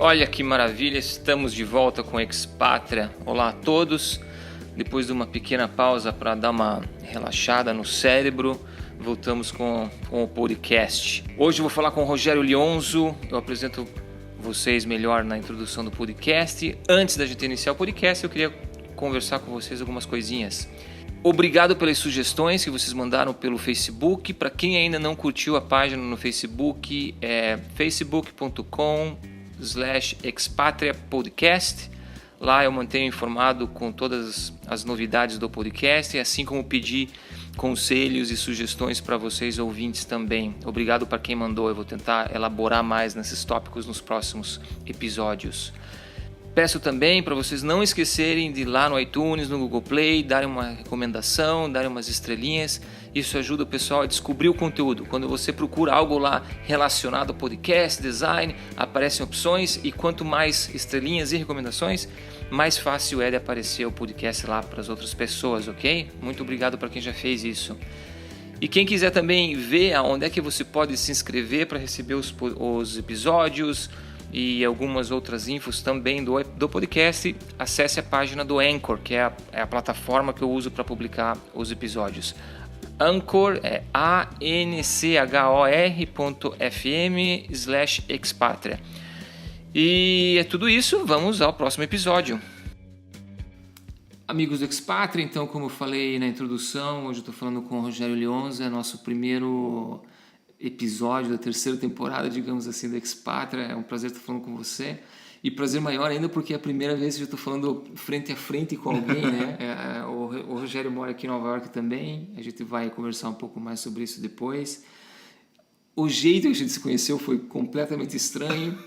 Olha que maravilha, estamos de volta com Expatria. Olá a todos. Depois de uma pequena pausa para dar uma relaxada no cérebro, voltamos com o podcast. Hoje eu vou falar com o Rogério Lionzo. Eu apresento vocês melhor na introdução do podcast. Antes da gente iniciar o podcast, eu queria conversar com vocês algumas coisinhas. Obrigado pelas sugestões que vocês mandaram pelo Facebook. Para quem ainda não curtiu a página no Facebook, é facebook.com/expatriapodcast. Lá eu mantenho informado com todas as novidades do podcast, assim como pedir conselhos e sugestões para vocês ouvintes também. Obrigado para quem mandou. Eu vou tentar elaborar mais nesses tópicos nos próximos episódios. Peço também para vocês não esquecerem de ir lá no iTunes, no Google Play, darem uma recomendação, darem umas estrelinhas. Isso ajuda o pessoal a descobrir o conteúdo. Quando você procura algo lá relacionado ao podcast, design, aparecem opções e quanto mais estrelinhas e recomendações, mais fácil é de aparecer o podcast lá para as outras pessoas, ok? Muito obrigado para quem já fez isso. E quem quiser também ver aonde é que você pode se inscrever para receber os episódios e algumas outras infos também do podcast, acesse a página do Anchor, que é a plataforma que eu uso para publicar os episódios. Anchor é anchor.fm/expatria. E é tudo isso, vamos ao próximo episódio. Amigos do Expatria, então, como eu falei na introdução, hoje eu estou falando com o Rogério Lionzo, é nosso primeiro episódio da terceira temporada, digamos assim, do Expatria. É um prazer estar falando com você. E prazer maior ainda porque é a primeira vez que eu estou falando frente a frente com alguém, né? O Rogério mora aqui em Nova York também. A gente vai conversar um pouco mais sobre isso depois. O jeito que a gente se conheceu foi completamente estranho.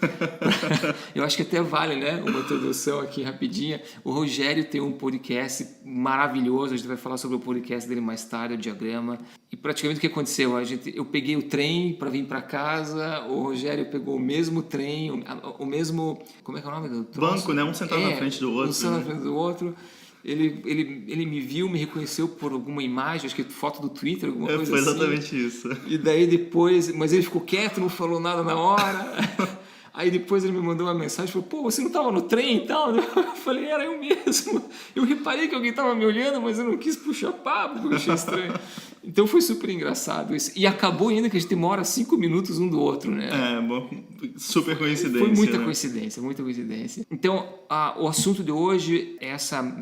Eu acho que até vale, né, uma introdução aqui rapidinha. O Rogério tem um podcast maravilhoso. A gente vai falar sobre o podcast dele mais tarde, o Diagrama. E praticamente o que aconteceu? Eu peguei o trem para vir para casa. O Rogério pegou o mesmo trem, o mesmo... Como é que é o nome do troço? Banco, né? Um sentado na frente do outro. Um sentado na frente do outro. Ele me viu, me reconheceu por alguma imagem, acho que foto do Twitter, alguma coisa assim. Foi exatamente isso. E daí depois, mas ele ficou quieto, não falou nada na hora. Aí depois ele me mandou uma mensagem, falou, pô, você não estava no trem e tal? Eu falei, era eu mesmo. Eu reparei que alguém estava me olhando, mas eu não quis puxar papo, porque eu achei estranho. Então foi super engraçado isso. E acabou ainda que a gente mora 5 minutos um do outro, né? Bom, super coincidência. Foi muita né? coincidência, muita coincidência. Então, o assunto de hoje é essa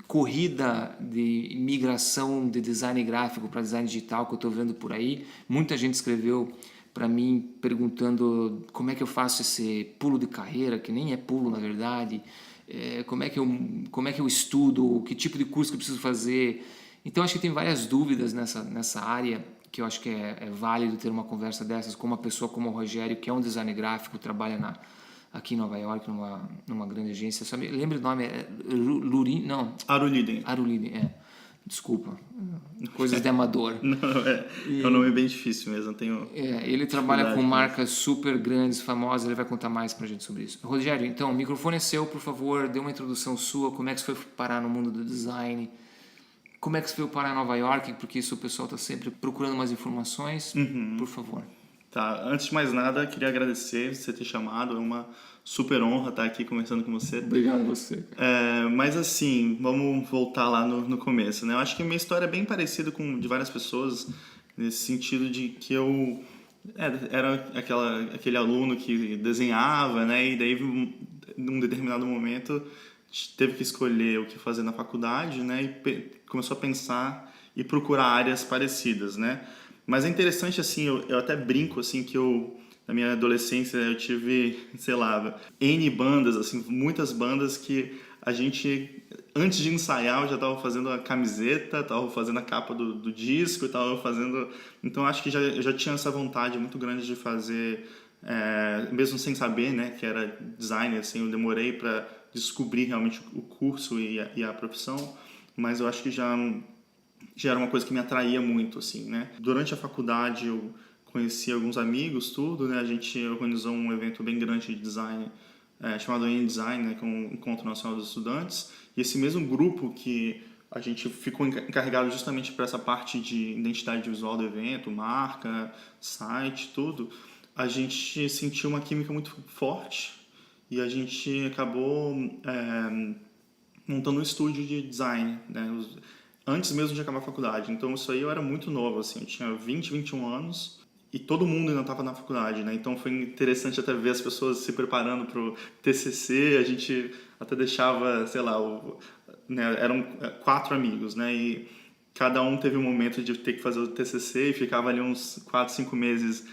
corrida de migração de design gráfico para design digital que eu estou vendo por aí. Muita gente escreveu para mim perguntando como é que eu faço esse pulo de carreira, que nem é pulo na verdade, como é que eu estudo, que tipo de curso que eu preciso fazer. Então acho que tem várias dúvidas nessa área que eu acho que é válido ter uma conversa dessas com uma pessoa como o Rogério, que é um design gráfico, trabalha aqui em Nova York, numa grande agência. Só me lembra o nome? Aruliden, Desculpa. Coisas de amador. É um nome bem difícil mesmo. Ele trabalha com marcas super grandes, famosas. Ele vai contar mais pra gente sobre isso. Rogério, então, o microfone é seu, por favor. Dê uma introdução sua. Como é que você foi parar no mundo do design? Como é que você veio parar em Nova York? Porque isso o pessoal está sempre procurando mais informações. Por favor. Tá, antes de mais nada, queria agradecer você ter chamado, é uma super honra estar aqui conversando com você. Obrigado a você. Mas assim, vamos voltar lá no começo, né? Eu acho que a minha história é bem parecida com de várias pessoas, nesse sentido de que eu era aquele aluno que desenhava, né? E daí, num determinado momento, teve que escolher o que fazer na faculdade, né? E começou a pensar e procurar áreas parecidas, né? Mas é interessante, assim, eu até brinco, assim, que na minha adolescência, eu tive, sei lá, N bandas, assim, muitas bandas que a gente, antes de ensaiar, eu já estava fazendo a camiseta, estava fazendo a capa do disco, estava fazendo... Então, acho que eu já tinha essa vontade muito grande de fazer, mesmo sem saber, né, que era designer, assim, eu demorei para descobrir realmente o curso e a profissão, mas eu acho que já era uma coisa que me atraía muito, assim, né? Durante a faculdade eu conheci alguns amigos, tudo, né? A gente organizou um evento bem grande de design chamado InDesign, né? Que é um Encontro Nacional dos Estudantes. E esse mesmo grupo que a gente ficou encarregado justamente para essa parte de identidade visual do evento, marca, site, tudo, a gente sentiu uma química muito forte e a gente acabou montando um estúdio de design, né? Antes mesmo de acabar a faculdade. Então isso aí eu era muito novo, assim, eu tinha 20, 21 anos e todo mundo ainda estava na faculdade, né? Então foi interessante até ver as pessoas se preparando para o TCC, a gente até deixava, sei lá, né, eram 4 amigos, né? E cada um teve um momento de ter que fazer o TCC e ficava ali uns 4, 5 meses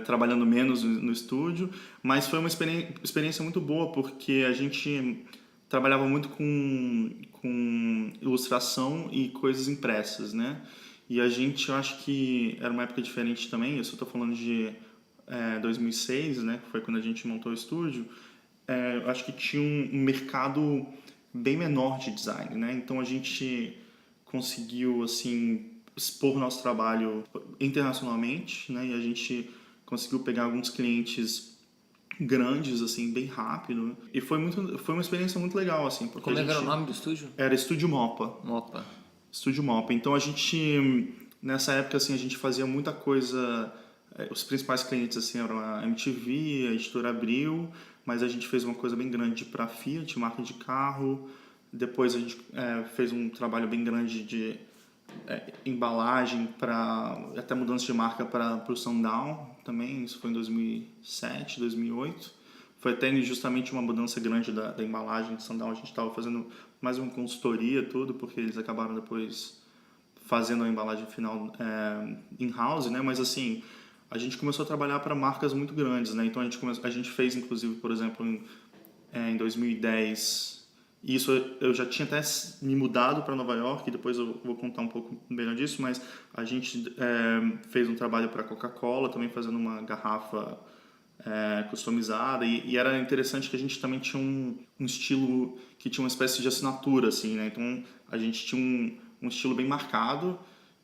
trabalhando menos no estúdio, mas foi uma experiência muito boa porque a gente trabalhava muito com ilustração e coisas impressas, né? E a gente, eu acho que era uma época diferente também, eu só estou falando de 2006, né? Que foi quando a gente montou o estúdio. Eu acho que tinha um mercado bem menor de design, né? Então a gente conseguiu, assim, expor nosso trabalho internacionalmente, né? E a gente conseguiu pegar alguns clientes grandes, assim, bem rápido. E foi uma experiência muito legal, assim, porque Como é que era o nome do estúdio? era Estúdio Mopa. Mopa. Estúdio Mopa. Então a gente, nessa época, assim, a gente fazia muita coisa. Os principais clientes, assim, eram a MTV, a Editora Abril, mas a gente fez uma coisa bem grande para a Fiat, marca de carro. Depois a gente fez um trabalho bem grande de embalagem para até mudança de marca para o Sundown também, isso foi em 2007, 2008. Foi até justamente uma mudança grande da embalagem do Sundown, a gente estava fazendo mais uma consultoria tudo, porque eles acabaram depois fazendo a embalagem final in-house, né? Mas assim, a gente começou a trabalhar para marcas muito grandes, né? Então a gente fez inclusive, por exemplo, em 2010. Isso eu já tinha até me mudado para Nova York, e depois eu vou contar um pouco melhor disso, mas a gente fez um trabalho para a Coca-Cola, também fazendo uma garrafa customizada, e era interessante que a gente também tinha um estilo que tinha uma espécie de assinatura, assim, né? Então a gente tinha um estilo bem marcado,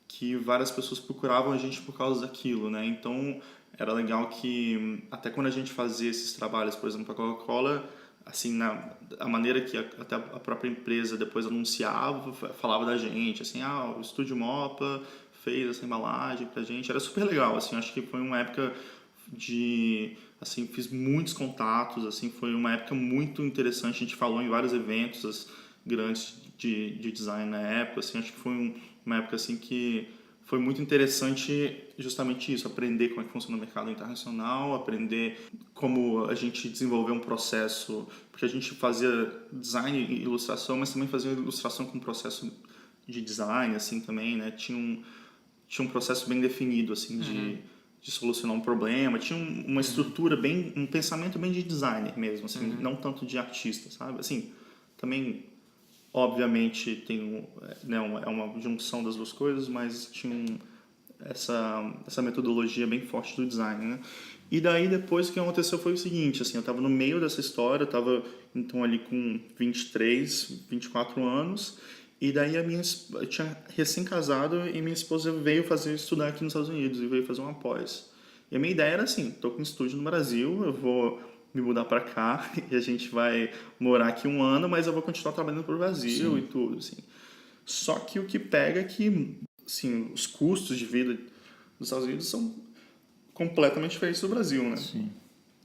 que várias pessoas procuravam a gente por causa daquilo, né? Então era legal que até quando a gente fazia esses trabalhos, por exemplo, para a Coca-Cola, assim, a maneira que até a própria empresa depois anunciava, falava da gente, assim, o Estúdio Mopa fez essa embalagem pra gente, era super legal, assim, acho que foi uma época assim, fiz muitos contatos, assim, foi uma época muito interessante, a gente falou em vários eventos grandes de design na época, assim, acho que foi uma época, assim, que foi muito interessante justamente isso, aprender como é que funciona o mercado internacional, aprender como a gente desenvolveu um processo, porque a gente fazia design e ilustração, mas também fazia ilustração com processo de design, assim, também, né? Tinha um processo bem definido, assim, de solucionar um problema, tinha uma estrutura um pensamento bem de designer mesmo, assim, não tanto de artista, sabe? Assim, também obviamente tem né, é uma junção das duas coisas, mas tinha essa metodologia bem forte do design, né? E daí depois o que aconteceu foi o seguinte, assim, eu estava no meio dessa história, eu estava então ali com 23, 24 anos, e daí eu tinha recém-casado e minha esposa veio estudar aqui nos Estados Unidos e veio fazer uma pós. E a minha ideia era assim, tô com um estúdio no Brasil, eu vou me mudar para cá e a gente vai morar aqui um ano, mas eu vou continuar trabalhando pro Brasil. Sim. E tudo, assim. Só que o que pega é que, assim, os custos de vida dos Estados Unidos são completamente diferentes do Brasil, né? Sim.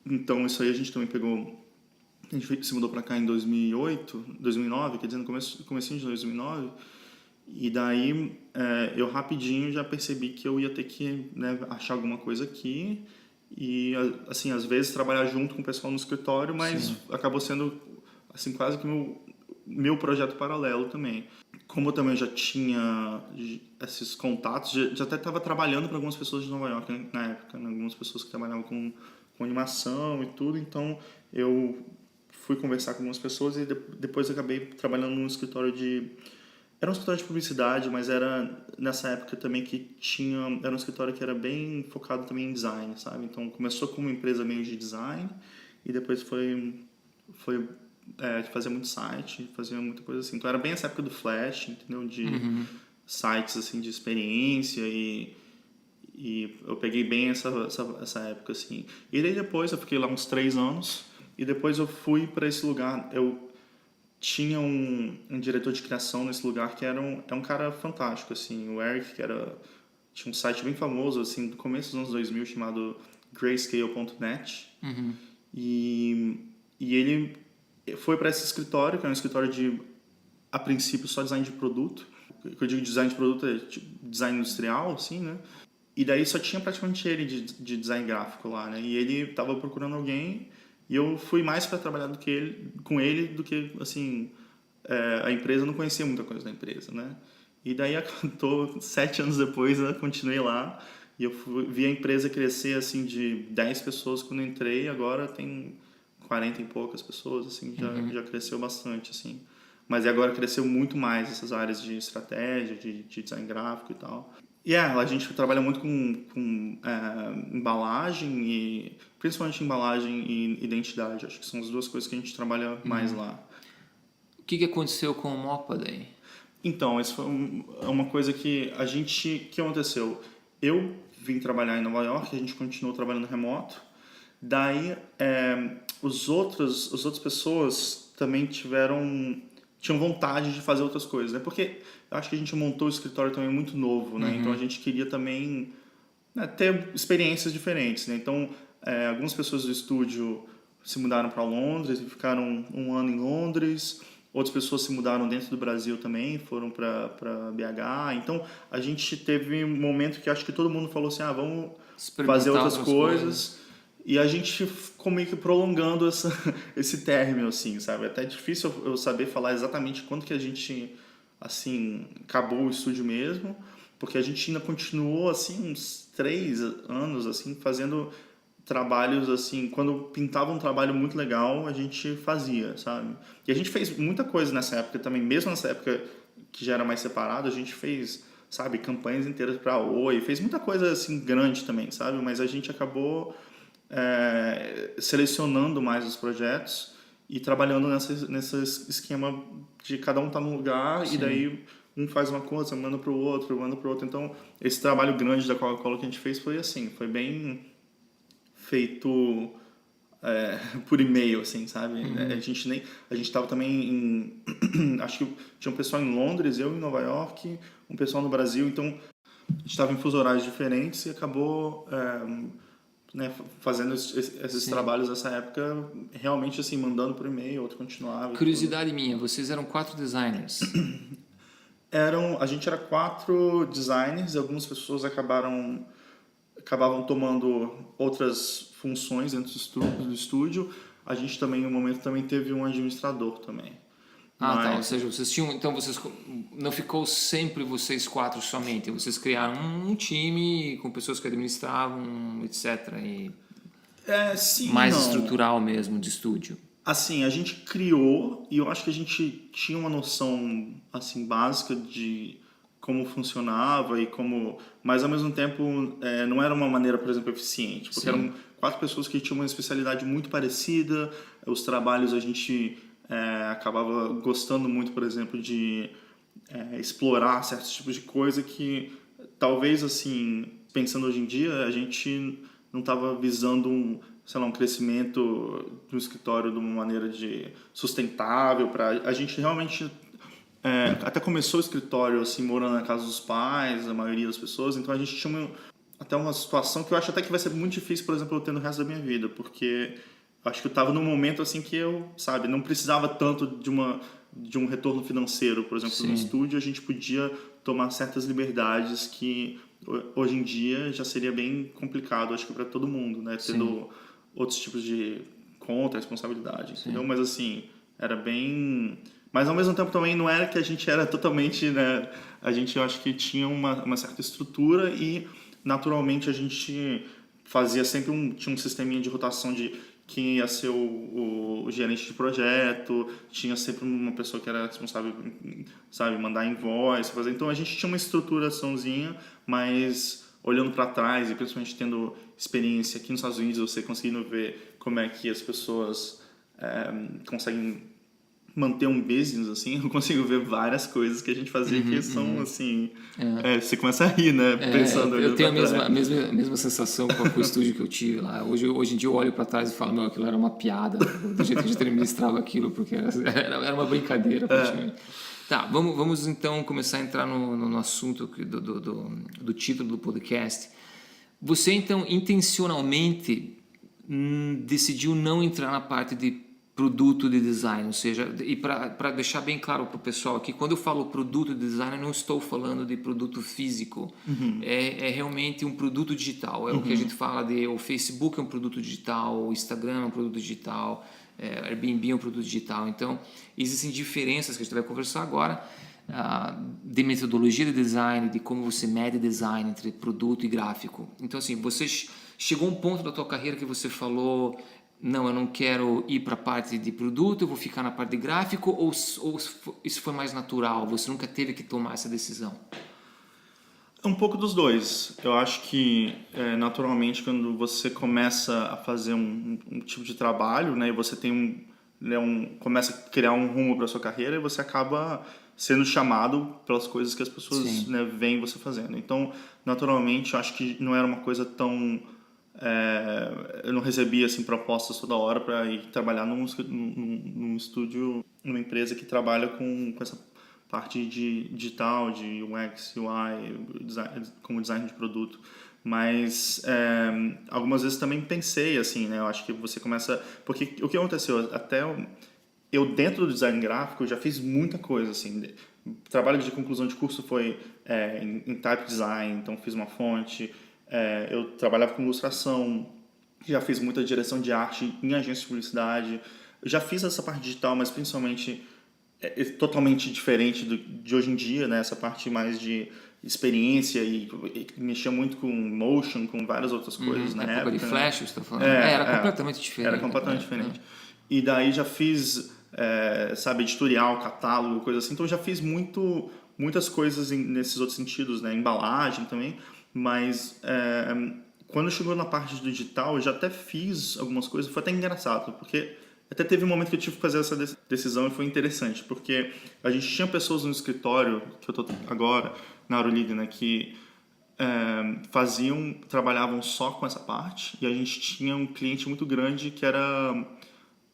Então isso aí a gente também pegou, a gente se mudou para cá em 2009, quer dizer, no comecinho de 2009, e daí eu rapidinho já percebi que eu ia ter que, né, achar alguma coisa aqui e, assim, às vezes trabalhar junto com o pessoal no escritório, mas Sim. acabou sendo, assim, quase que meu projeto paralelo também. Como eu também já tinha esses contatos, já até estava trabalhando para algumas pessoas de Nova York, né, na época, né, algumas pessoas que trabalhavam com animação e tudo, então eu fui conversar com algumas pessoas e depois acabei trabalhando num escritório era um escritório de publicidade, mas era nessa época também que era um escritório que era bem focado também em design, sabe? Então começou como uma empresa meio de design e depois foi fazer muito site, fazia muita coisa assim. Então era bem essa época do Flash, entendeu? De sites assim de experiência e eu peguei bem essa época assim. E daí depois eu fiquei lá uns 3 anos e depois eu fui para esse lugar. Eu tinha um diretor de criação nesse lugar que é um cara fantástico, assim, o Eric, tinha um site bem famoso, assim, do começo dos anos 2000, chamado grayscale.net, e E ele foi para esse escritório, que é um escritório de, a princípio, só design de produto. O que eu digo design de produto é tipo, design industrial, assim, né? E daí só tinha praticamente ele de design gráfico lá, né? E ele estava procurando alguém e eu fui mais para trabalhar com ele do que, assim, a empresa, não conhecia muita coisa da empresa, né? E daí, 7 anos depois, eu continuei lá e eu vi a empresa crescer, assim, de 10 pessoas quando eu entrei, agora tem 40 e poucas pessoas, assim, já cresceu bastante, assim. Mas agora cresceu muito mais essas áreas de estratégia, de design gráfico e tal. E a gente trabalha muito com embalagem, e principalmente embalagem e identidade. Acho que são as duas coisas que a gente trabalha mais lá. O que aconteceu com o Mopa daí? Então, isso foi uma coisa que que aconteceu? Eu vim trabalhar em Nova York, a gente continuou trabalhando remoto. Daí, as outras pessoas também tinham vontade de fazer outras coisas, né? Porque eu acho que a gente montou o escritório também muito novo, né? Então a gente queria também, né, ter experiências diferentes, né? Então, algumas pessoas do estúdio se mudaram para Londres e ficaram 1 ano em Londres. Outras pessoas se mudaram dentro do Brasil também, foram para BH. Então, a gente teve um momento que acho que todo mundo falou assim, vamos fazer outras coisas. E a gente ficou meio que prolongando esse término, assim, sabe? Até é difícil eu saber falar exatamente quando que a gente, assim, acabou o estúdio mesmo, porque a gente ainda continuou, assim, uns 3 anos, assim, fazendo trabalhos, assim, quando pintava um trabalho muito legal, a gente fazia, sabe? E a gente fez muita coisa nessa época também, mesmo nessa época que já era mais separado, a gente fez, sabe, campanhas inteiras para a Oi, fez muita coisa, assim, grande também, sabe? Mas a gente acabou selecionando mais os projetos e trabalhando nesse esquema de cada um estar num lugar. Sim. E daí um faz uma coisa, manda para o outro. Então, esse trabalho grande da Coca-Cola que a gente fez foi assim, foi bem feito por e-mail, assim, sabe? A gente estava também acho que tinha um pessoal em Londres, eu em Nova York, um pessoal no Brasil, então a gente estava em fuso horários diferentes e acabou né, fazendo esses trabalhos nessa época, realmente assim, mandando por e-mail, outro continuava. Curiosidade minha, vocês eram 4 designers? A gente era 4 designers, algumas pessoas acabavam tomando outras funções dentro do estúdio. A gente também, no momento, também teve um administrador também. Tá, ou seja, vocês tinham, então vocês não ficou sempre vocês 4 somente, vocês criaram um time com pessoas que administravam, etc. E sim, mais não. Estrutural mesmo de estúdio. Assim, a gente criou e eu acho que a gente tinha uma noção assim básica de como funcionava e como, mas ao mesmo tempo não era uma maneira, por exemplo, eficiente, porque eram 4 pessoas que tinham uma especialidade muito parecida, os trabalhos a gente acabava gostando muito, por exemplo, de explorar certos tipos de coisa que talvez, assim, pensando hoje em dia, a gente não estava visando um crescimento do escritório de uma maneira sustentável. A gente realmente até começou o escritório assim, morando na casa dos pais, a maioria das pessoas, então a gente tinha até uma situação que eu acho até que vai ser muito difícil, por exemplo, eu ter no resto da minha vida, porque acho que eu estava num momento assim que eu, sabe, não precisava tanto de um retorno financeiro, por exemplo, no estúdio a gente podia tomar certas liberdades que hoje em dia já seria bem complicado, acho que para todo mundo, né, tendo outros tipos de conta, responsabilidade, entendeu? Mas assim, era bem... Mas ao mesmo tempo também não era que a gente era totalmente, né, a gente eu acho que tinha uma certa estrutura e naturalmente a gente fazia sempre tinha um sisteminha de rotação de quem ia ser o gerente de projeto, tinha sempre uma pessoa que era responsável, sabe, mandar invoice, fazer. Então a gente tinha uma estruturaçãozinha, mas olhando para trás e principalmente tendo experiência aqui nos Estados Unidos, você conseguindo ver como é que as pessoas conseguem manter um business, assim, eu consigo ver várias coisas que a gente fazia que são, assim... você começa a rir, né? Pensando eu tenho a mesma sensação com o estúdio que eu tive lá. Hoje em dia eu olho para trás e falo, não, aquilo era uma piada, do jeito que a gente administrava aquilo, porque era uma brincadeira praticamente. Tá, vamos então começar a entrar no assunto do título do podcast. Você então intencionalmente decidiu não entrar na parte de produto de design, ou seja, e para deixar bem claro para o pessoal aqui, quando eu falo produto de design, eu não estou falando de produto físico, é realmente um produto digital, é o que a gente fala de o Facebook é um produto digital, o Instagram é um produto digital, Airbnb é um produto digital, então existem diferenças que a gente vai conversar agora, de metodologia de design, de como você mede design entre produto e gráfico. Então assim, você chegou a um ponto da tua carreira que você falou, não, eu não quero ir para a parte de produto, eu vou ficar na parte de gráfico, ou isso foi mais natural? Você nunca teve que tomar essa decisão? Um pouco dos dois. Eu acho que, naturalmente, quando você começa a fazer um tipo de trabalho, né, e você tem começa a criar um rumo para sua carreira, e você acaba sendo chamado pelas coisas que as pessoas, né, veem você fazendo. Então, naturalmente, eu acho que não era uma coisa tão... eu não recebia assim propostas toda hora para ir trabalhar num estúdio, numa empresa que trabalha com essa parte de digital, de UX, UI, como design de produto. Mas algumas vezes também pensei assim, né? Eu acho que você começa... Porque o que aconteceu? Até eu dentro do design gráfico, eu já fiz muita coisa, assim. Trabalho de conclusão de curso foi em type design, então fiz uma fonte. Eu trabalhava com ilustração, já fiz muita direção de arte em agência de publicidade. Eu já fiz essa parte digital, mas principalmente totalmente diferente de hoje em dia, né? Essa parte mais de experiência e mexia muito com motion, com várias outras coisas na época. De Flash, você está falando? Era completamente diferente. Era completamente diferente. E daí já fiz, sabe, editorial, catálogo, coisa assim. Então eu já fiz muitas coisas nesses outros sentidos, né? Embalagem também. Mas quando chegou na parte do digital, eu já até fiz algumas coisas. Foi até engraçado, porque até teve um momento que eu tive que fazer essa decisão e foi interessante, porque a gente tinha pessoas no escritório, que eu tô agora, na Aurolide, né, que trabalhavam só com essa parte, e a gente tinha um cliente muito grande que era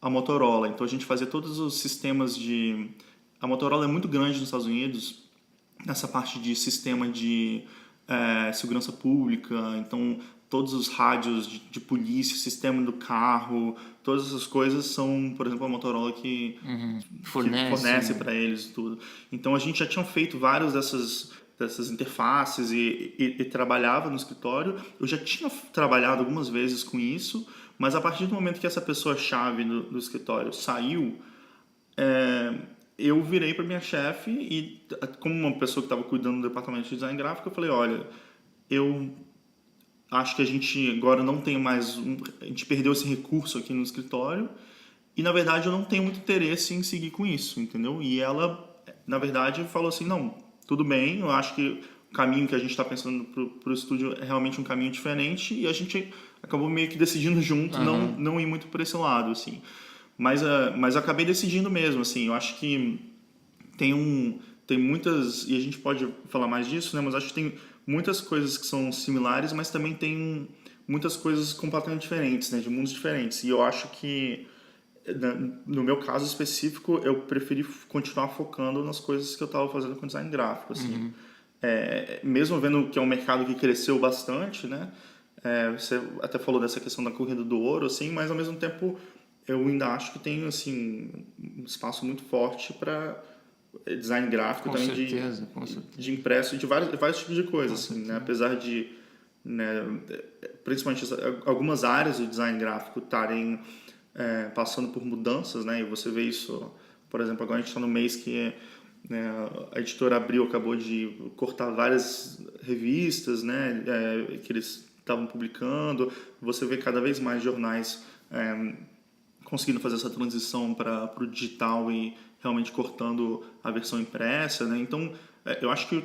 a Motorola. Então a gente fazia todos os sistemas de... A Motorola é muito grande nos Estados Unidos, nessa parte de sistema de segurança pública, então todos os rádios de polícia, sistema do carro, todas essas coisas são, por exemplo, a Motorola que fornece para eles tudo. Então a gente já tinha feito várias dessas interfaces e trabalhava no escritório. Eu já tinha trabalhado algumas vezes com isso, mas a partir do momento que essa pessoa-chave do escritório saiu, eu virei para minha chefe e, como uma pessoa que estava cuidando do departamento de design gráfico, eu falei, olha, eu acho que a gente agora não tem mais... a gente perdeu esse recurso aqui no escritório e, na verdade, eu não tenho muito interesse em seguir com isso, entendeu? E ela, na verdade, falou assim, não, tudo bem, eu acho que o caminho que a gente está pensando para o estúdio é realmente um caminho diferente e a gente acabou meio que decidindo junto, não ir muito por esse lado, assim. Mas eu acabei decidindo mesmo, assim, eu acho que tem muitas, e a gente pode falar mais disso, né, mas acho que tem muitas coisas que são similares, mas também tem muitas coisas completamente diferentes, né, de mundos diferentes, e eu acho que, no meu caso específico, eu preferi continuar focando nas coisas que eu estava fazendo com design gráfico, assim. Mesmo vendo que é um mercado que cresceu bastante, né, você até falou dessa questão da corrida do ouro, assim, mas ao mesmo tempo eu ainda acho que tem assim um espaço muito forte para design gráfico com também certeza. De impresso de vários tipos de coisas, assim, né? Apesar de, né, principalmente algumas áreas do design gráfico estarem passando por mudanças, né? E você vê isso, por exemplo, agora a gente está no mês que né, a editora Abril acabou de cortar várias revistas, né? Que eles estavam publicando. Você vê cada vez mais jornais conseguindo fazer essa transição para o digital e realmente cortando a versão impressa, né? Então, eu acho que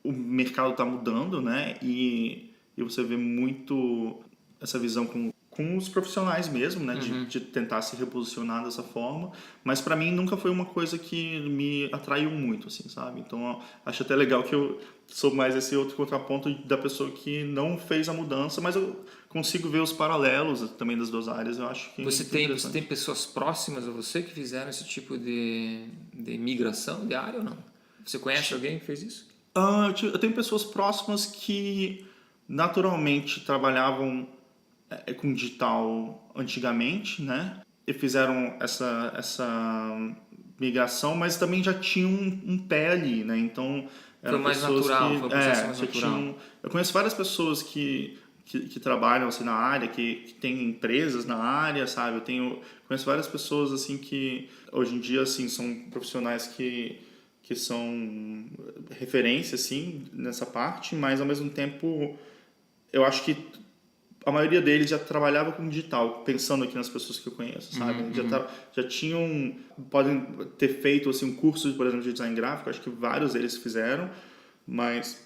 o mercado está mudando, né? E você vê muito essa visão com os profissionais mesmo, né? De tentar se reposicionar dessa forma. Mas para mim nunca foi uma coisa que me atraiu muito, assim, sabe? Então, acho até legal que eu sou mais esse outro contraponto da pessoa que não fez a mudança, mas eu consigo ver os paralelos também das duas áreas. Eu acho que você tem pessoas próximas a você que fizeram esse tipo de migração de área ou não? Você conhece alguém que fez isso? Eu tenho pessoas próximas que naturalmente trabalhavam com digital antigamente, né? e fizeram essa migração, mas também já tinham um pé ali, né? Então Foi mais natural, foi um processo mais natural. Eu conheço várias pessoas que trabalham assim na área, que têm empresas na área, sabe? Conheço várias pessoas assim que hoje em dia assim são profissionais que são referência assim nessa parte, mas ao mesmo tempo eu acho que a maioria deles já trabalhava com digital, pensando aqui nas pessoas que eu conheço, sabe? Já tinham, podem ter feito assim um curso, por exemplo, de design gráfico, acho que vários deles fizeram, mas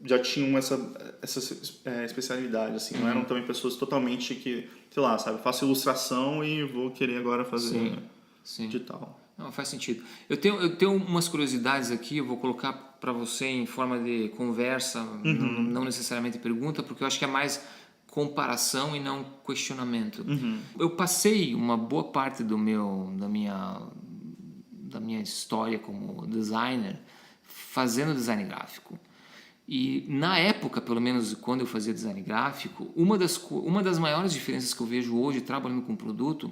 já tinham essa especialidade, assim, não eram também pessoas totalmente que, sei lá, sabe, faço ilustração e vou querer agora fazer digital. Não, faz sentido. Eu tenho umas curiosidades aqui, eu vou colocar para você em forma de conversa, não necessariamente pergunta, porque eu acho que é mais comparação e não questionamento. Eu passei uma boa parte da minha história como designer fazendo design gráfico. E na época, pelo menos quando eu fazia design gráfico, uma das maiores diferenças que eu vejo hoje trabalhando com produto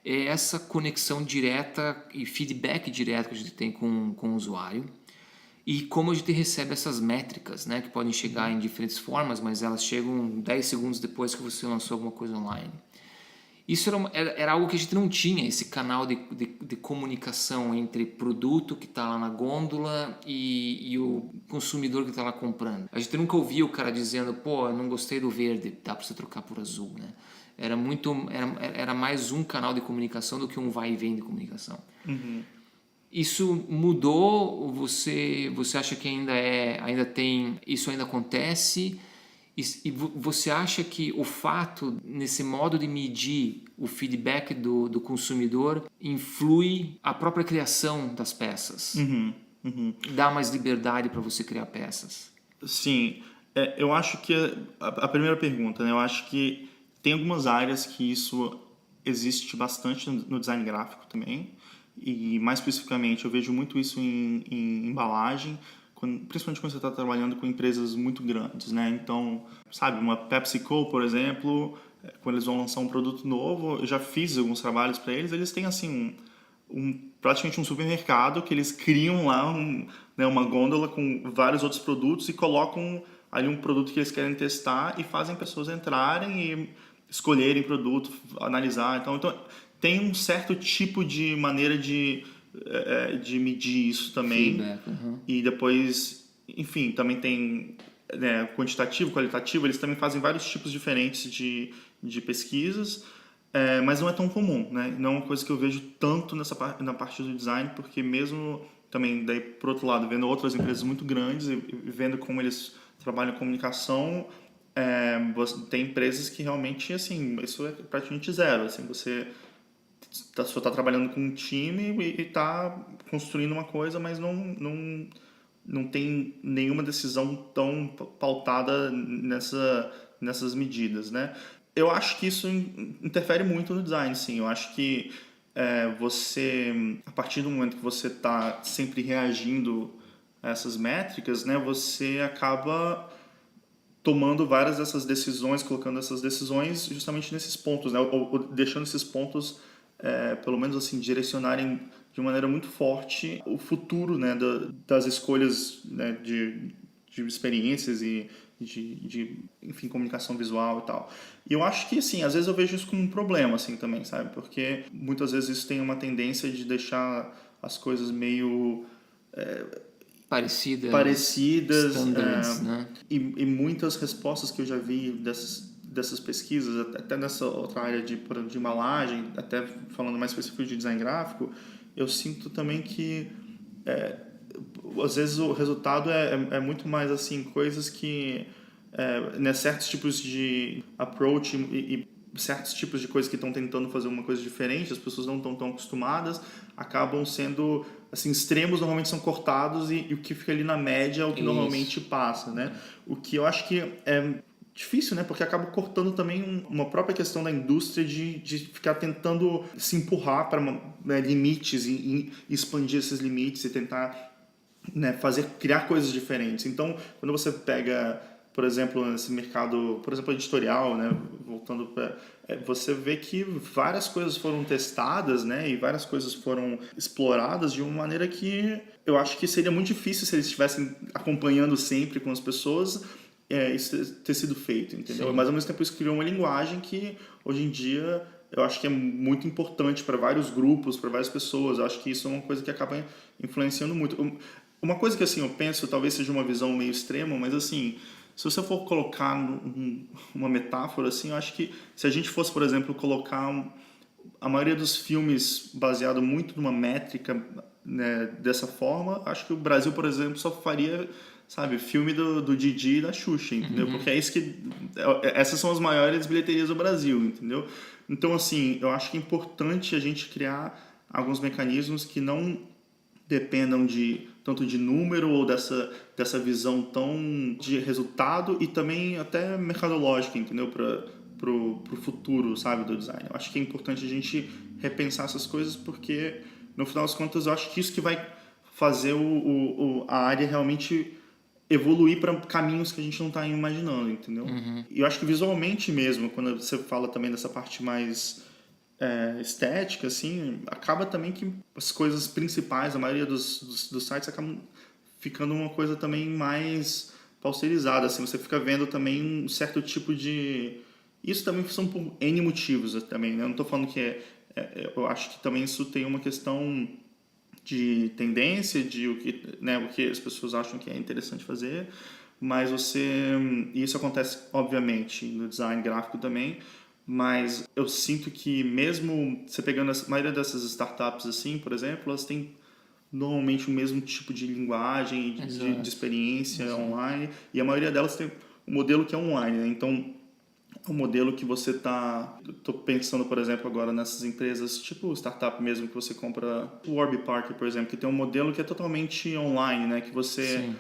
é essa conexão direta e feedback direto que a gente tem com o usuário e como a gente recebe essas métricas, né, que podem chegar em diferentes formas, mas elas chegam 10 segundos depois que você lançou alguma coisa online. Isso era algo que a gente não tinha, esse canal de comunicação entre produto que está lá na gôndola e o consumidor que está lá comprando. A gente nunca ouvia o cara dizendo, pô, eu não gostei do verde, dá para você trocar por azul, né? Era mais um canal de comunicação do que um vai e vem de comunicação. Isso mudou? Você acha que ainda tem, isso ainda acontece? E você acha que o fato, nesse modo de medir o feedback do consumidor, influi a própria criação das peças? Dá mais liberdade para você criar peças? Sim, eu acho que a primeira pergunta, né? Eu acho que tem algumas áreas que isso existe bastante no design gráfico também, e mais especificamente eu vejo muito isso em embalagem, principalmente quando você está trabalhando com empresas muito grandes, né? Então, sabe, uma PepsiCo, por exemplo, quando eles vão lançar um produto novo, eu já fiz alguns trabalhos para eles, eles têm assim praticamente um supermercado que eles criam lá uma gôndola com vários outros produtos e colocam ali um produto que eles querem testar e fazem pessoas entrarem e escolherem produto, analisar. Então tem um certo tipo de maneira de medir isso também. Feedback, E depois, enfim, também tem quantitativo, qualitativo, eles também fazem vários tipos diferentes de pesquisas, mas não é tão comum, né? Não é uma coisa que eu vejo tanto na parte do design, porque mesmo também, daí, por outro lado, vendo outras empresas muito grandes e vendo como eles trabalham comunicação, tem empresas que realmente, assim, isso é praticamente zero, assim, você só está trabalhando com um time e está construindo uma coisa, mas não tem nenhuma decisão tão pautada nessas medidas, né? Eu acho que isso interfere muito no design, sim. Eu acho que você, a partir do momento que você está sempre reagindo a essas métricas, né, você acaba tomando várias dessas decisões, colocando essas decisões justamente nesses pontos, né, ou deixando esses pontos, pelo menos assim, direcionarem de maneira muito forte o futuro, né, das escolhas, né, de experiências e enfim, comunicação visual e tal. E eu acho que, assim, às vezes eu vejo isso como um problema, assim, também, sabe? Porque muitas vezes isso tem uma tendência de deixar as coisas meio parecidas, standards, né? E muitas respostas que eu já vi dessas pesquisas, até nessa outra área de embalagem, até falando mais específico de design gráfico, eu sinto também que às vezes o resultado é muito mais assim, coisas que né, certos tipos de approach e certos tipos de coisas que estão tentando fazer uma coisa diferente, as pessoas não estão tão acostumadas, acabam sendo assim, extremos normalmente são cortados e o que fica ali na média é o que normalmente passa, né? O que eu acho que é difícil, né? Porque acaba cortando também uma própria questão da indústria de ficar tentando se empurrar para limites e expandir esses limites e tentar, né, criar coisas diferentes. Então, quando você pega, por exemplo, nesse mercado, por exemplo, editorial, né? Voltando para... você vê que várias coisas foram testadas, né? E várias coisas foram exploradas de uma maneira que eu acho que seria muito difícil se eles estivessem acompanhando sempre com as pessoas isso ter sido feito, entendeu? Sim. Mas ao mesmo tempo isso criou uma linguagem que hoje em dia eu acho que é muito importante para vários grupos, para várias pessoas. Eu acho que isso é uma coisa que acaba influenciando muito. Uma coisa que assim eu penso, talvez seja uma visão meio extrema, mas assim, se você for colocar uma metáfora assim, eu acho que se a gente fosse, por exemplo, colocar a maioria dos filmes baseado muito numa métrica, né, dessa forma, acho que o Brasil, por exemplo, só faria, sabe, filme do Didi e da Xuxa, entendeu? Porque é isso que... essas são as maiores bilheterias do Brasil, entendeu? Então, assim, eu acho que é importante a gente criar alguns mecanismos que não dependam tanto de número ou dessa visão tão de resultado e também até mercadológica, entendeu? Pro futuro, sabe, do design. Eu acho que é importante a gente repensar essas coisas porque, no final das contas, eu acho que isso que vai fazer a área realmente evoluir para caminhos que a gente não está imaginando, entendeu? E eu acho que visualmente mesmo, quando você fala também dessa parte mais estética, assim, acaba também que as coisas principais, a maioria dos sites acabam ficando uma coisa também mais pausterizada, assim, você fica vendo também um certo tipo de... Isso também são por N motivos também, né? Eu não estou falando que eu acho que também isso tem uma questão de tendência, de o que as pessoas acham que é interessante fazer, mas isso acontece, obviamente, no design gráfico também, mas eu sinto que mesmo você pegando a maioria dessas startups assim, por exemplo, elas têm normalmente o mesmo tipo de linguagem, de experiência online, e a maioria delas tem um modelo que é online, né? Então, o modelo que você tô pensando, por exemplo, agora nessas empresas, tipo startup mesmo, que você compra o Warby Parker, por exemplo, que tem um modelo que é totalmente online, né? Que você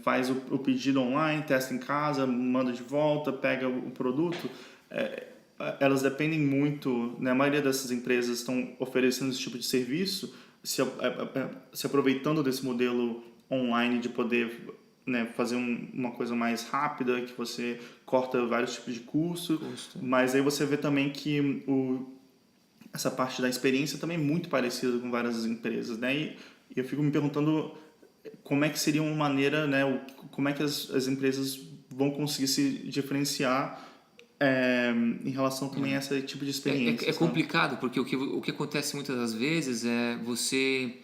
faz o pedido online, testa em casa, manda de volta, pega o produto. Elas dependem muito, né? A maioria dessas empresas estão oferecendo esse tipo de serviço, se aproveitando desse modelo online de poder, né, fazer uma coisa mais rápida, que você corta vários tipos de custo. Mas aí você vê também que essa parte da experiência também é muito parecida com várias empresas, né? E eu fico me perguntando como é que seria uma maneira, né, como é que as empresas vão conseguir se diferenciar em relação também a esse tipo de experiência. É complicado, porque o que acontece muitas das vezes é você,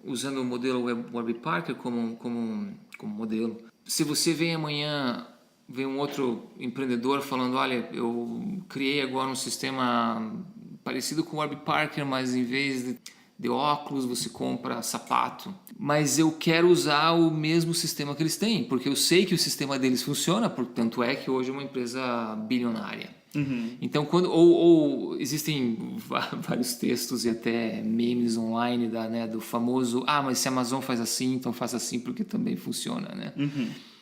usando o modelo Warby Parker como modelo, se você vem um outro empreendedor falando, olha, eu criei agora um sistema parecido com o Warby Parker, mas em vez de óculos você compra sapato, mas eu quero usar o mesmo sistema que eles têm, porque eu sei que o sistema deles funciona, portanto é que hoje é uma empresa bilionária. Então, ou existem vários textos e até memes online do famoso, mas se a Amazon faz assim, então faça assim porque também funciona, né?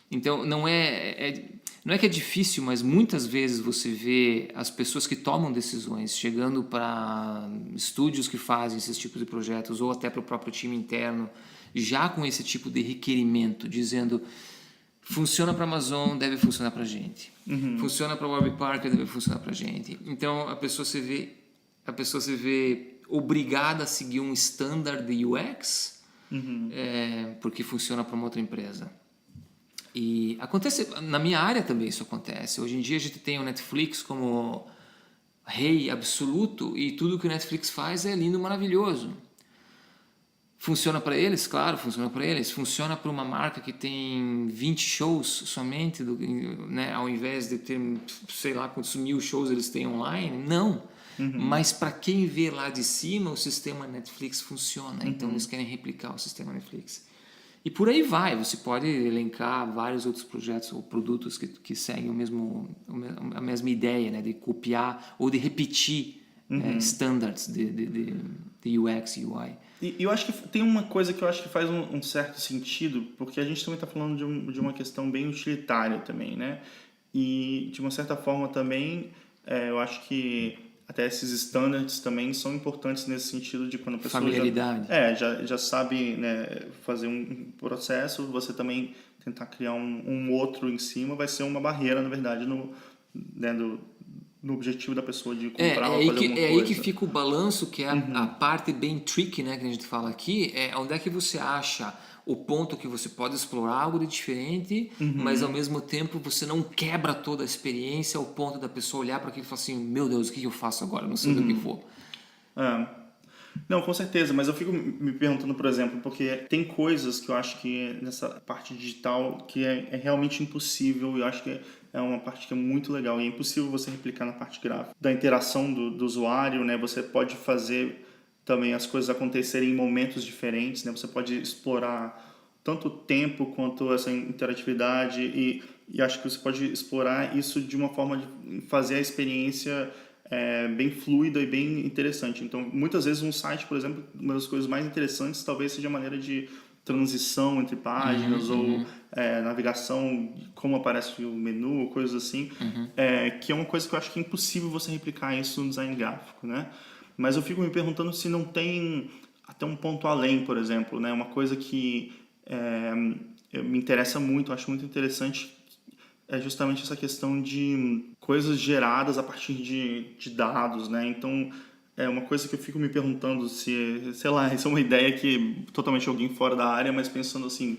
Então, não é que é difícil, mas muitas vezes você vê as pessoas que tomam decisões chegando para estúdios que fazem esses tipos de projetos ou até para o próprio time interno, já com esse tipo de requerimento, dizendo funciona para a Amazon, deve funcionar para a gente. Funciona para o Warby Parker, deve funcionar para a gente. Então, a pessoa se vê obrigada a seguir um standard de UX porque funciona para uma outra empresa. E acontece, na minha área também isso acontece. Hoje em dia a gente tem o Netflix como rei absoluto e tudo que o Netflix faz é lindo, maravilhoso. Funciona para eles? Claro, funciona para eles. Funciona para uma marca que tem 20 shows somente, né, ao invés de ter, sei lá, quantos mil shows eles têm online? Não. Mas para quem vê lá de cima, o sistema Netflix funciona. Então eles querem replicar o sistema Netflix. E por aí vai, você pode elencar vários outros projetos ou produtos que seguem a mesma ideia, né, de copiar ou de repetir standards de UX e UI. E eu acho que tem uma coisa que eu acho que faz um certo sentido, porque a gente também está falando de uma questão bem utilitária também, né? E de uma certa forma também, eu acho que até esses standards também são importantes nesse sentido de quando a pessoa familiaridade. já sabe, né, fazer um processo, você também tentar criar um outro em cima vai ser uma barreira, na verdade, no objetivo da pessoa de comprar ou fazer alguma coisa. É aí que fica o balanço, que é a parte bem tricky, né, que a gente fala aqui, é onde é que você acha o ponto que você pode explorar algo de diferente, mas ao mesmo tempo você não quebra toda a experiência ao ponto da pessoa olhar para aquilo e falar assim, meu Deus, o que eu faço agora? Não sei do que for. Não, com certeza, mas eu fico me perguntando, por exemplo, porque tem coisas que eu acho que nessa parte digital que é realmente impossível, e eu acho que é uma parte que é muito legal, e é impossível você replicar na parte gráfica. Da interação do usuário, né? Você pode fazer também as coisas acontecerem em momentos diferentes, né? Você pode explorar tanto o tempo quanto essa interatividade e acho que você pode explorar isso de uma forma de fazer a experiência bem fluida e bem interessante. Então, muitas vezes um site, por exemplo, uma das coisas mais interessantes talvez seja a maneira de transição entre páginas ou navegação, como aparece o menu, coisas assim, que é uma coisa que eu acho que é impossível você replicar isso no design gráfico, né? Mas eu fico me perguntando se não tem até um ponto além, por exemplo, né? Uma coisa que me interessa muito, acho muito interessante, é justamente essa questão de coisas geradas a partir de dados, né? Então, é uma coisa que eu fico me perguntando se, sei lá, isso é uma ideia que totalmente alguém fora da área, mas pensando assim,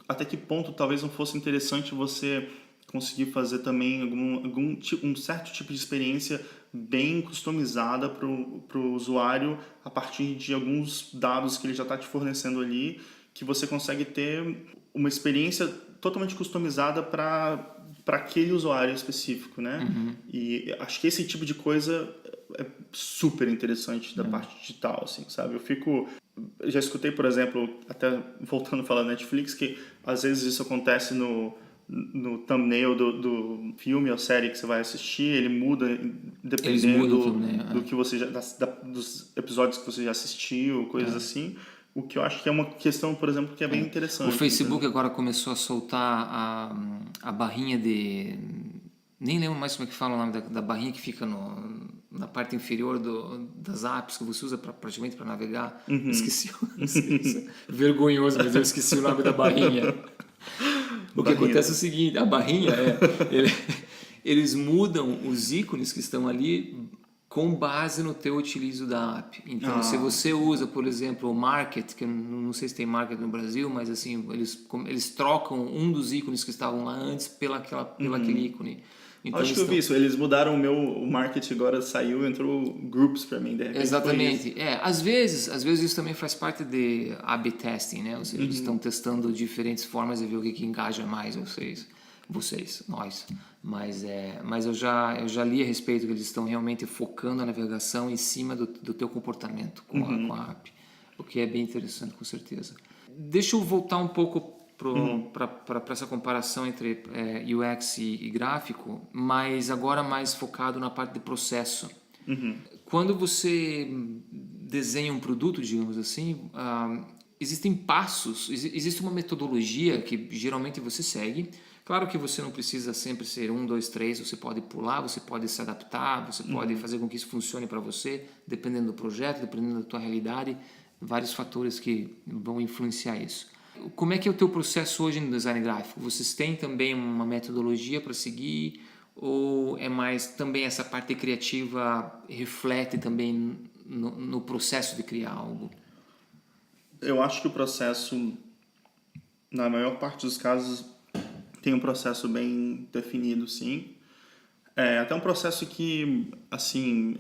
até que ponto talvez não fosse interessante você conseguir fazer também um certo tipo de experiência bem customizada para o usuário a partir de alguns dados que ele já está te fornecendo ali, que você consegue ter uma experiência totalmente customizada para aquele usuário específico, né? E acho que esse tipo de coisa é super interessante da parte digital, assim, sabe? Já escutei, por exemplo, até voltando a falar da Netflix, que às vezes isso acontece no thumbnail do filme ou série que você vai assistir, ele muda dependendo do que você dos episódios que você já assistiu, coisas assim. O que eu acho que é uma questão, por exemplo, que é bem interessante. O Facebook agora começou a soltar a barrinha de... Nem lembro mais como é que fala o nome da barrinha que fica na parte inferior das apps que você usa praticamente para navegar. Esqueci. Vergonhoso, mas eu esqueci o nome da barrinha. O que acontece é o seguinte, a barrinha eles mudam os ícones que estão ali com base no teu utilizo da app. Então, se você usa, por exemplo, o Market, que eu não sei se tem Market no Brasil, mas assim, eles trocam um dos ícones que estavam lá antes pelo aquele ícone. Então, acho que eu vi isso. Eles mudaram o Market, agora saiu, entrou Groups para mim. De repente. Exatamente. Às vezes isso também faz parte de A/B testing, né? Ou seja, eles estão testando diferentes formas de ver o que engaja mais nós. Mas eu já li a respeito que eles estão realmente focando a navegação em cima do teu comportamento com a app, o que é bem interessante, com certeza. Deixa eu voltar um pouco para essa comparação entre UX e gráfico, mas agora mais focado na parte de processo. Quando você desenha um produto, digamos assim, existem passos, existe uma metodologia que geralmente você segue. Claro que você não precisa sempre ser 1, 2, 3, você pode pular, você pode se adaptar, você pode fazer com que isso funcione para você, dependendo do projeto, dependendo da tua realidade, vários fatores que vão influenciar isso. Como é que é o teu processo hoje no design gráfico? Vocês têm também uma metodologia para seguir ou é mais também essa parte criativa reflete também no processo de criar algo? Eu acho que o processo, na maior parte dos casos, tem um processo bem definido, sim. Até um processo que, assim,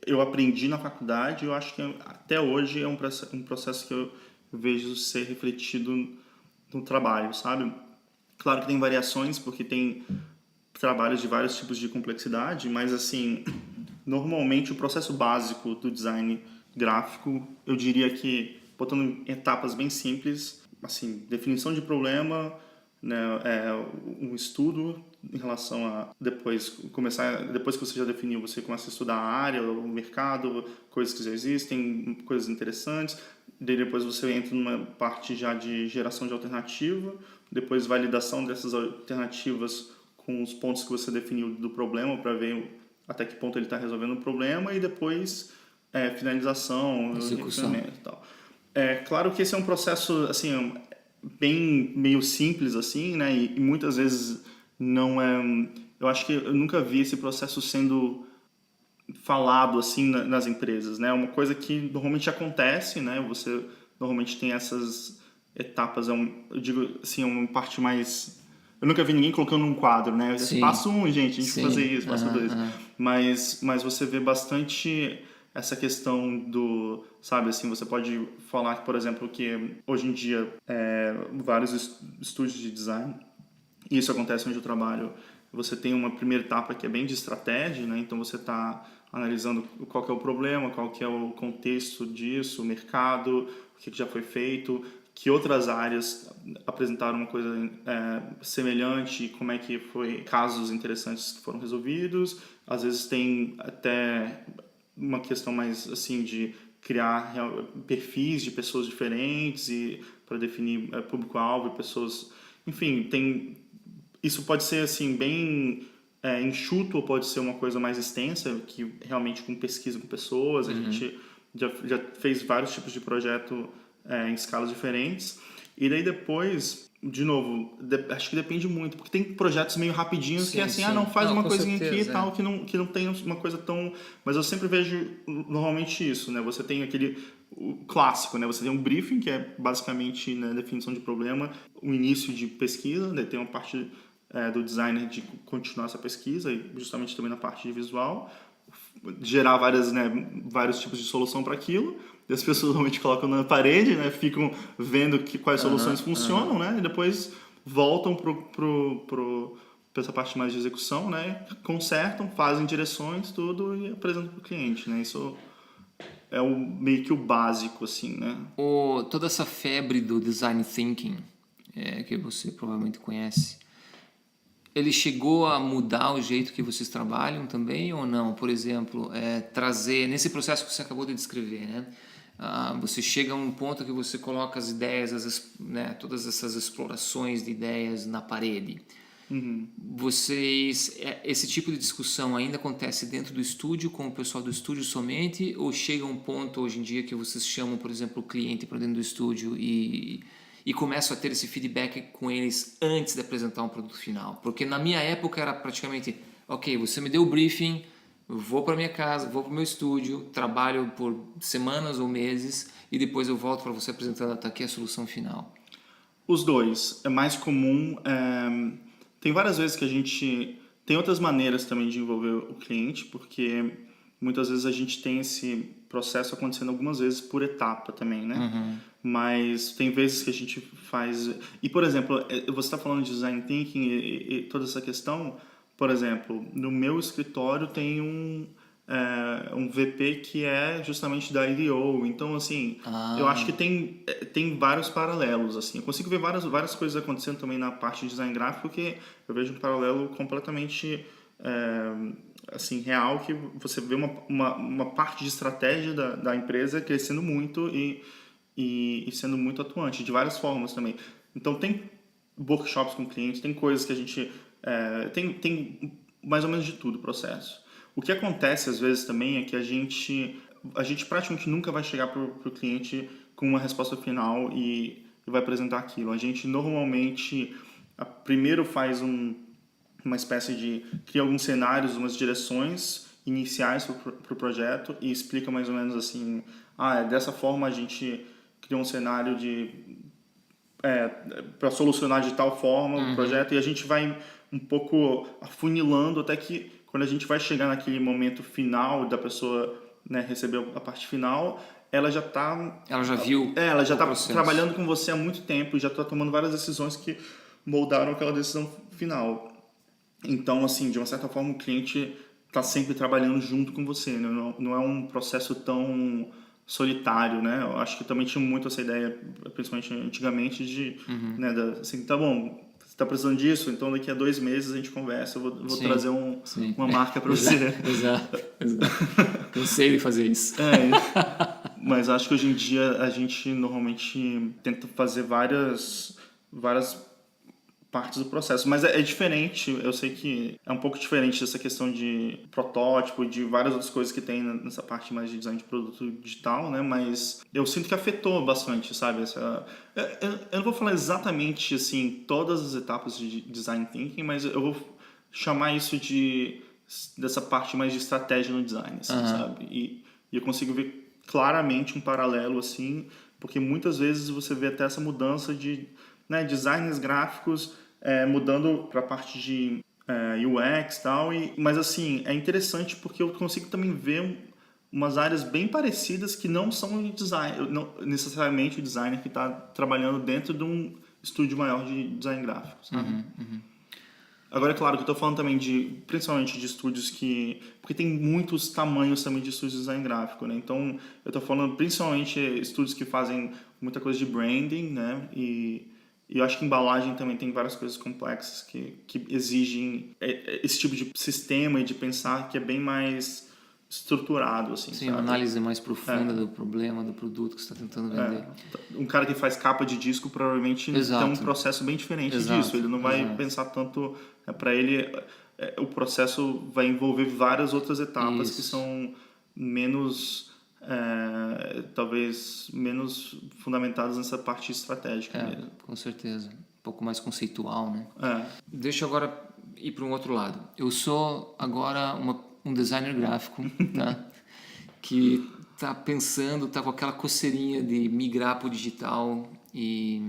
eu aprendi na faculdade, eu acho que até hoje é um processo que eu vejo ser refletido no trabalho, sabe? Claro que tem variações, porque tem trabalhos de vários tipos de complexidade, mas, assim, normalmente o processo básico do design gráfico, eu diria que, botando em etapas bem simples, assim, definição de problema, né, um estudo em relação a depois que você já definiu, você começa a estudar a área, o mercado, coisas que já existem, coisas interessantes. Daí depois você entra numa parte já de geração de alternativa, depois validação dessas alternativas com os pontos que você definiu do problema para ver até que ponto ele está resolvendo o problema, e depois finalização, execução e tal. Claro que esse é um processo, assim, bem meio simples assim, né? E muitas vezes não é... Eu acho que eu nunca vi esse processo sendo falado assim nas empresas, né? Uma coisa que normalmente acontece, né? Você normalmente tem essas etapas, eu digo assim, uma parte mais... Eu nunca vi ninguém colocando um quadro, né? Sim. Passo 1, gente, a gente Sim. vai fazer isso, passo 2. Aham. Mas você vê bastante essa questão do, sabe, assim, você pode falar, por exemplo, que hoje em dia vários estúdios de design, e isso acontece onde eu trabalho, você tem uma primeira etapa que é bem de estratégia, né? Então você está analisando qual que é o problema, qual que é o contexto disso, o mercado, o que já foi feito, que outras áreas apresentaram uma coisa semelhante, como é que foi casos interessantes que foram resolvidos. Às vezes tem até uma questão mais assim de criar perfis de pessoas diferentes e para definir público-alvo e pessoas, enfim, isso pode ser assim bem enxuto ou pode ser uma coisa mais extensa, que realmente com pesquisa com pessoas. A gente já fez vários tipos de projeto em escalas diferentes. E daí depois, de novo, acho que depende muito, porque tem projetos meio rapidinhos que é assim, não, faz uma coisinha aqui e tal, que não tem uma coisa tão... Mas eu sempre vejo normalmente isso, né? Você tem o clássico, né? Você tem um briefing, que é basicamente, né, definição de problema, o início de pesquisa, daí tem uma parte do designer de continuar essa pesquisa, e justamente também na parte de visual, gerar vários tipos de solução para aquilo. E as pessoas normalmente colocam na parede, né? Ficam vendo quais soluções funcionam, né? E depois voltam para essa parte mais de execução, né? Consertam, fazem direções, tudo e apresentam para o cliente, né? Isso é meio que o básico, assim, né? Toda essa febre do design thinking, que você provavelmente conhece, ele chegou a mudar o jeito que vocês trabalham também ou não? Por exemplo, trazer, nesse processo que você acabou de descrever, né? Você chega a um ponto que você coloca as ideias, né, todas essas explorações de ideias na parede. Esse tipo de discussão ainda acontece dentro do estúdio, com o pessoal do estúdio somente, ou chega a um ponto hoje em dia que vocês chamam, por exemplo, o cliente para dentro do estúdio e começam a ter esse feedback com eles antes de apresentar um produto final? Porque na minha época era praticamente, ok, você me deu o briefing, eu vou para minha casa, vou para o meu estúdio, trabalho por semanas ou meses e depois eu volto para você apresentando, tá aqui a solução final. Os dois. É mais comum. Tem várias vezes que a gente... Tem outras maneiras também de envolver o cliente, porque muitas vezes a gente tem esse processo acontecendo algumas vezes por etapa também, né? Mas tem vezes que a gente faz... E, por exemplo, você está falando de design thinking e toda essa questão. Por exemplo, no meu escritório tem um VP que é justamente da IDEO. Então, assim, eu acho que tem vários paralelos, assim. Eu consigo ver várias coisas acontecendo também na parte de design gráfico que eu vejo um paralelo completamente assim, real, que você vê uma parte de estratégia da empresa crescendo muito e sendo muito atuante, de várias formas também. Então, tem workshops com clientes, tem coisas que a gente... tem mais ou menos de tudo o processo. O que acontece às vezes também é que a gente praticamente nunca vai chegar para o cliente com uma resposta final e vai apresentar aquilo. A gente normalmente primeiro faz uma espécie de... cria alguns cenários, umas direções iniciais para o projeto e explica mais ou menos assim, dessa forma a gente cria um cenário para solucionar de tal forma o projeto, e a gente vai um pouco afunilando até que quando a gente vai chegar naquele momento final da pessoa, né, receber a parte final, ela já viu ela já está processo. Trabalhando com você há muito tempo e já está tomando várias decisões que moldaram aquela decisão final. Então, assim, de uma certa forma o cliente está sempre trabalhando junto com você, né? Não é um processo tão solitário, né? Eu acho que também tinha muito essa ideia, principalmente antigamente, de, né, assim, tá bom, você está precisando disso, então daqui a 2 meses a gente conversa, eu vou trazer uma marca para você. Exato. Cansei de fazer isso. Mas acho que hoje em dia a gente normalmente tenta fazer várias partes do processo. Mas é diferente, eu sei que é um pouco diferente dessa questão de protótipo, de várias outras coisas que tem nessa parte mais de design de produto digital, né? Mas eu sinto que afetou bastante, sabe? Eu não vou falar exatamente, assim, todas as etapas de design thinking, mas eu vou chamar isso dessa parte mais de estratégia no design, assim, sabe? E eu consigo ver claramente um paralelo, assim, porque muitas vezes você vê até essa mudança de, né, designers gráficos mudando para a parte de UX e tal, mas assim, é interessante porque eu consigo também ver umas áreas bem parecidas que não são de design, não necessariamente o designer que está trabalhando dentro de um estúdio maior de design gráfico, sabe? Agora, é claro que eu estou falando também principalmente de estúdios porque tem muitos tamanhos também de estúdios de design gráfico, né? Então, eu estou falando principalmente estúdios que fazem muita coisa de branding, né? E eu acho que embalagem também tem várias coisas complexas que exigem esse tipo de sistema e de pensar que é bem mais estruturado, assim, Sim, sabe? uma análise mais profunda do problema, do produto que você está tentando vender. Um cara que faz capa de disco provavelmente tem um processo bem diferente disso. Ele não vai pensar tanto... para ele, o processo vai envolver várias outras etapas que são menos... talvez menos fundamentadas nessa parte estratégica mesmo. Com certeza. Um pouco mais conceitual, né? Deixa eu agora ir para um outro lado. Eu sou agora um designer gráfico, tá? Que tá pensando, tá com aquela coceirinha de migrar para o digital e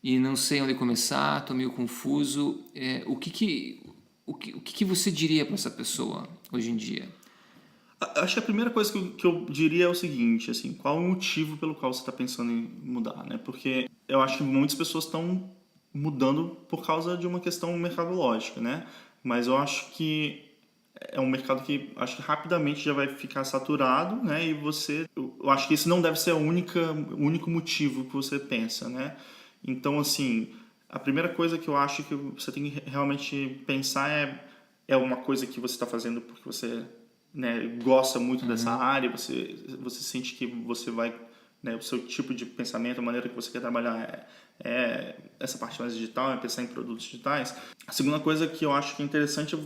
não sei onde começar, tô meio confuso. O que você diria para essa pessoa hoje em dia? Acho que a primeira coisa que eu diria é o seguinte, assim, qual o motivo pelo qual você está pensando em mudar, né? Porque eu acho que muitas pessoas estão mudando por causa de uma questão mercadológica, né? Mas eu acho que é um mercado que acho que rapidamente já vai ficar saturado, né? E eu acho que esse não deve ser o único motivo que você pensa, né? Então, assim, a primeira coisa que eu acho que você tem que realmente pensar é uma coisa que você está fazendo porque você, né, gosta muito dessa área, você sente que você vai, né, o seu tipo de pensamento, a maneira que você quer trabalhar é essa parte mais digital, é pensar em produtos digitais. A segunda coisa que eu acho que é interessante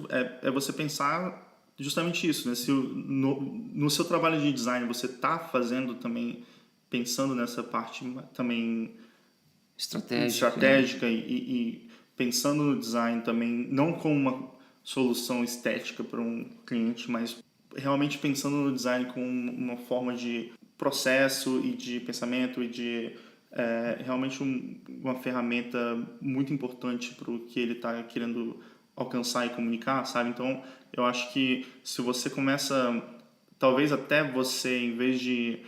é você pensar justamente isso, né? Se no seu trabalho de design você está fazendo também, pensando nessa parte também estratégica e pensando no design também, não como uma solução estética para um cliente, mas realmente pensando no design como uma forma de processo e de pensamento e de realmente uma ferramenta muito importante para o que ele está querendo alcançar e comunicar, sabe? Então, eu acho que se você começa, talvez até você, em vez de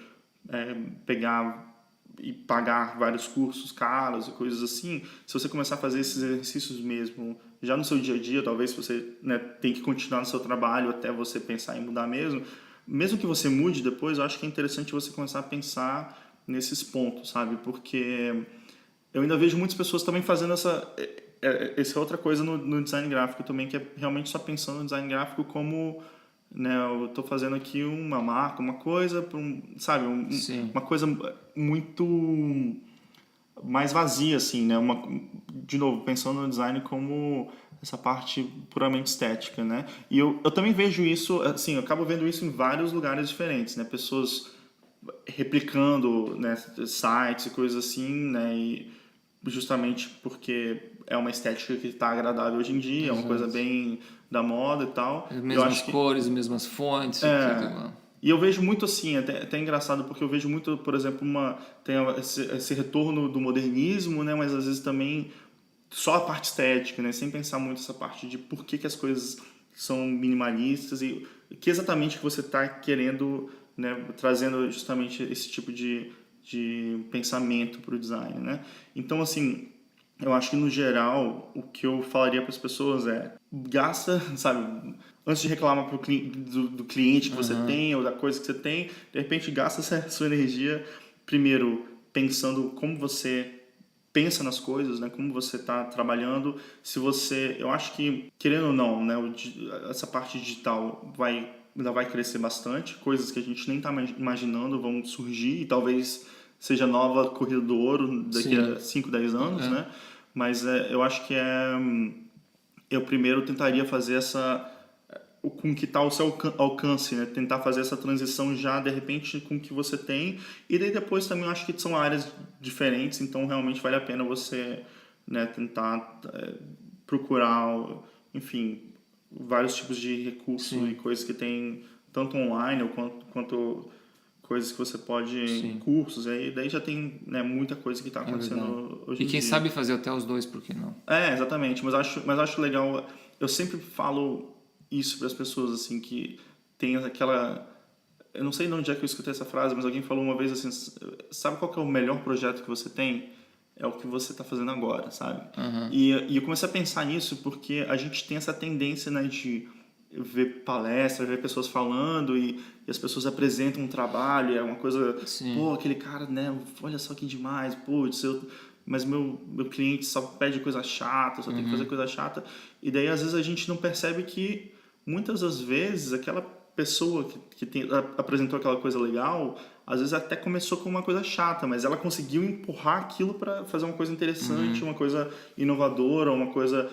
pegar e pagar vários cursos caros e coisas assim, se você começar a fazer esses exercícios mesmo, já no seu dia a dia, talvez você, né, tem que continuar no seu trabalho até você pensar em mudar mesmo que você mude depois, eu acho que é interessante você começar a pensar nesses pontos, sabe? Porque eu ainda vejo muitas pessoas também fazendo essa outra coisa no design gráfico também, que é realmente só pensando no design gráfico como, né, eu estou fazendo aqui uma marca, uma coisa, sabe? Uma coisa muito mais vazia, assim, né? De novo, pensando no design como essa parte puramente estética, né? E eu também vejo isso, assim, eu acabo vendo isso em vários lugares diferentes, né? Pessoas replicando, né, sites e coisas assim, né? E justamente porque é uma estética que está agradável hoje em dia, é uma coisa bem da moda e tal. As mesmas cores, as mesmas fontes, tudo. E eu vejo muito assim, até engraçado, porque eu vejo muito, por exemplo, tem esse retorno do modernismo, né? Mas às vezes também só a parte estética, né? Sem pensar muito essa parte de por que as coisas são minimalistas e que exatamente que você está querendo, né? Trazendo justamente esse tipo de pensamento para o design, né? Então, assim, eu acho que no geral o que eu falaria para as pessoas gasta, sabe, antes de reclamar do cliente que você tem ou da coisa que você tem, de repente gasta essa sua energia primeiro pensando como você pensa nas coisas, né, como você está trabalhando. Eu acho que, querendo ou não, né, essa parte digital ainda vai crescer bastante, coisas que a gente nem está imaginando vão surgir e talvez seja a nova corrida do ouro daqui a 5, 10 anos, né? Mas eu acho que eu primeiro tentaria fazer com que tal o seu alcance, né? Tentar fazer essa transição já, de repente, com o que você tem. E daí depois também eu acho que são áreas diferentes, então realmente vale a pena você, né, tentar procurar, enfim, vários tipos de recursos e coisas que tem, tanto online quanto coisas que você pode, cursos, aí daí já tem, né, muita coisa que está acontecendo hoje em dia. E quem sabe fazer até os dois, por que não? Exatamente, mas acho legal, eu sempre falo isso para as pessoas, assim, que tem aquela... Eu não sei de onde é que eu escutei essa frase, mas alguém falou uma vez assim, sabe qual que é o melhor projeto que você tem? É o que você está fazendo agora, sabe? E eu comecei a pensar nisso porque a gente tem essa tendência, né, de ver palestras, ver pessoas falando e as pessoas apresentam um trabalho, é uma coisa... Pô, aquele cara, né, olha só que demais, putz, mas meu cliente só pede coisa chata, só tem que fazer coisa chata. E daí, às vezes, a gente não percebe que, muitas das vezes, aquela pessoa que apresentou aquela coisa legal, às vezes até começou com uma coisa chata, mas ela conseguiu empurrar aquilo para fazer uma coisa interessante, uma coisa inovadora, uma coisa...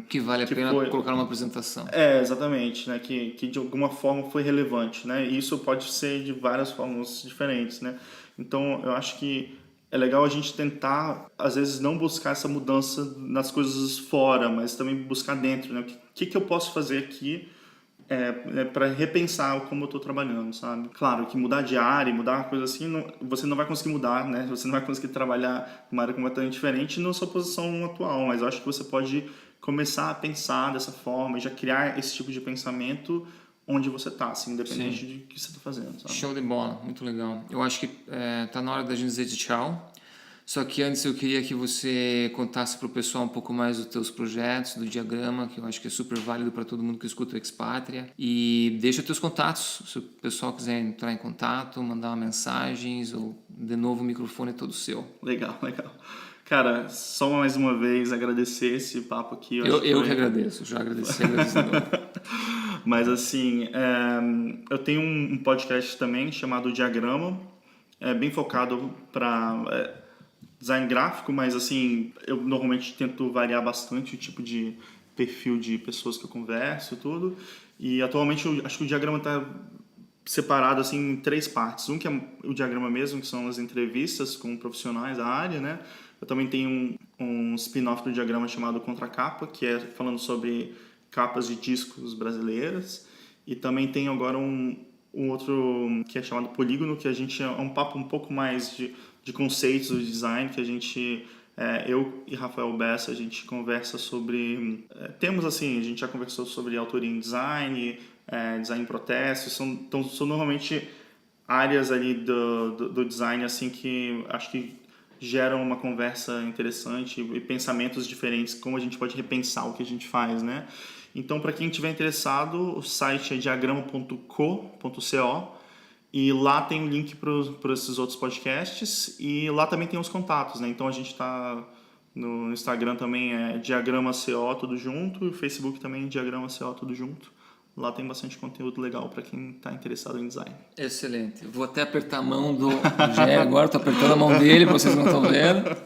que vale a pena colocar numa apresentação. Exatamente, né? Que de alguma forma foi relevante, né? E isso pode ser de várias formas diferentes, né? Então, eu acho que é legal a gente tentar, às vezes, não buscar essa mudança nas coisas fora, mas também buscar dentro, né? O que eu posso fazer aqui para repensar como eu estou trabalhando, sabe? Claro que mudar de área, mudar uma coisa assim, você não vai conseguir mudar, né? Você não vai conseguir trabalhar numa área completamente diferente na sua posição atual, mas eu acho que você pode começar a pensar dessa forma e já criar esse tipo de pensamento onde você está, assim, independente de que você está fazendo, sabe? Show de bola, muito legal. Eu acho que tá na hora da gente dizer tchau. Só que antes eu queria que você contasse para o pessoal um pouco mais dos teus projetos, do Diagrama, que eu acho que é super válido para todo mundo que escuta o Expatria. E deixa teus contatos, se o pessoal quiser entrar em contato, mandar mensagens, ou de novo o microfone é todo seu. Legal. Cara, só mais uma vez agradecer esse papo aqui. Eu que agradeço, já agradeci de novo. Mas assim, eu tenho um podcast também chamado Diagrama, bem focado para... design gráfico, mas assim, eu normalmente tento variar bastante o tipo de perfil de pessoas que eu converso e tudo. E atualmente eu acho que o Diagrama está separado assim em 3 partes. Um que é o Diagrama mesmo, que são as entrevistas com profissionais da área, né? Eu também tenho um spin-off do Diagrama chamado Contracapa, que é falando sobre capas de discos brasileiras. E também tenho agora um outro que é chamado Polígono, que a gente é um papo um pouco mais de conceitos do design, que a gente, eu e Rafael Bessa, a gente conversa sobre temas assim, a gente já conversou sobre autoria em design, design em protestos, são normalmente áreas ali do design assim que acho que geram uma conversa interessante e pensamentos diferentes, como a gente pode repensar o que a gente faz, né? Então, para quem estiver interessado, o site é diagrama.co, e lá tem um link para esses outros podcasts e lá também tem os contatos, né? Então a gente está no Instagram também Diagrama CO tudo junto, e o Facebook também Diagrama CO tudo junto. Lá tem bastante conteúdo legal para quem está interessado em design. Excelente. Vou até apertar a mão do Gé agora, estou apertando a mão dele, vocês não estão vendo.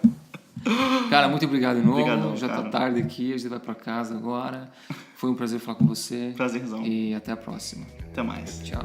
Cara, muito obrigado de novo. Obrigadão, já está tarde aqui, a gente vai para casa agora. Foi um prazer falar com você. Prazerzão. E até a próxima. Até mais. Tchau.